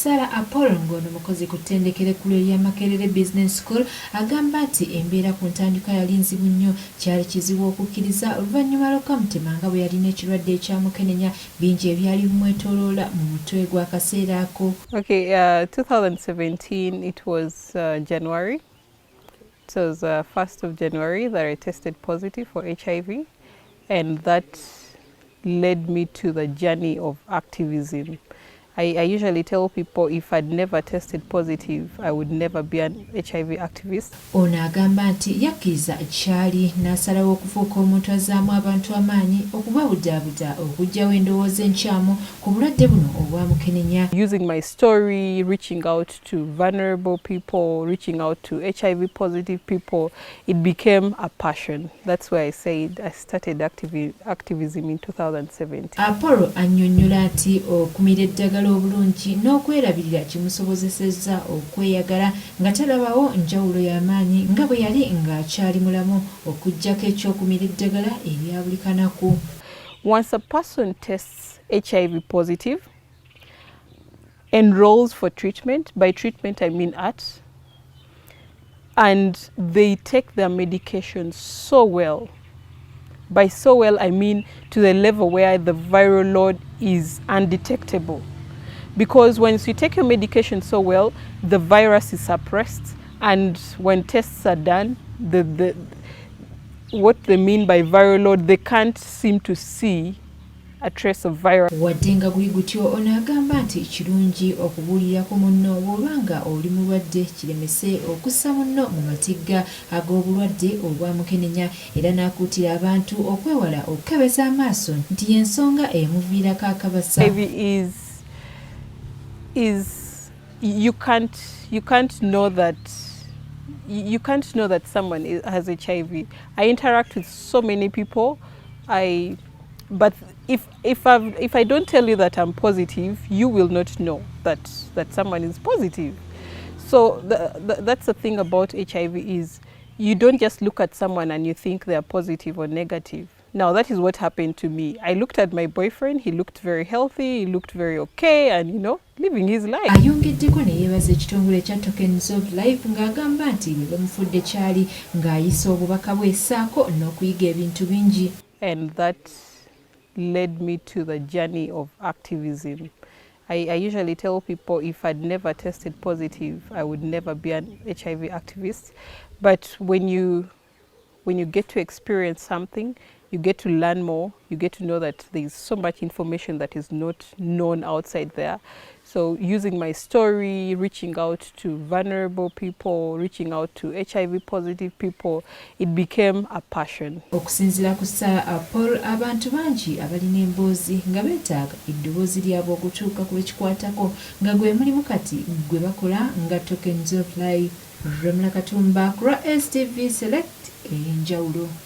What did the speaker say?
Sarah Apollo ngono mukozi ku ttendekero ekkulu erya Makerere Business School agamba nti embeera ku ntandikwa yali nzibu nnyo, kyali kizibu okukkiriza oluvannyuma lw'okamutema nga bwe yalina ekirwadde ekya Mukenenya, bingi ebyali bimwetooloola mu mutwe gw'akaseera ako. Okay, 2017 it was January. It was 1st of January that I tested positive for HIV, and that led me to the journey of activism. I usually tell people if I'd never tested positive, I would never be an HIV activist. Ono agamba nti yakkiriza kyali n'asalawo okufuuka omuntu azaamu abantu amaanyi okubawudaabuda okuggyawo endowooza enkyamu ku bulwadde buno obwa Mukenenya. Using my story, reaching out to vulnerable people, reaching out to HIV positive people, it became a passion. That's why I said I started activism in 2017. Apollo annyonnyola nti okumira eddagala obulungi n'okwerabirira kimusobozesezza okweyagala nga talabawo njawulo y'amaanyi nga bwe yali ng'akyali mulamu okuggyako ekyokumira eddagala erya buli kanaku. Once a person tests HIV positive, enrolls for treatment, by treatment I mean ART, and they take their medication so well. By so well, I mean to the level where the viral load is undetectable. Because once you take your medication so well, the virus is suppressed, and when tests are done, what they mean by viral load, they can't seem to see a trace of virus. Wadde nga guli gutyo ono agamba nti kirungi okubuulirako munno bw'obanga oli mulwadde kiremese okussa munno mu matigga ag'obulwadde obwa Mukenenya, era n'akuutira abantu okwewala okukebeza amaaso nti y'ensonga emuviirako akabasa. You can't know that someone has HIV. I interact with so many people. But if I don't tell you that I'm positive, you will not know that someone is positive. So that's the thing about HIV, is you don't just look at someone and you think they are positive or negative. Now that is what happened to me. I looked at my boyfriend, he looked very healthy, he looked very okay, and living his life. Ayongeddeko ne yeebaza ekitongole ekya Tokens of Life ng'agamba nti bwe bamufudde kyali ng'ayisa obubaka bwe ssaako n'okuyiga ebintu bingi. And that led me to the journey of activism. I usually tell people if I'd never tested positive, I would never be an HIV activist. But when you get to experience something, you get to learn more, you get to know that there's so much information that is not known outside there. So using my story, reaching out to vulnerable people, reaching out to HIV positive people, it became a passion. Okusinziira ku Sarah Apollo, abantu bangi abalina emboozi nga beetaaga eddoboozi lyabwe okutuuka ku bekikwatako nga gwe mulimu kati gwe bakola nga Tokens of Life. Remula Katumba, STV Select, Enjawulo.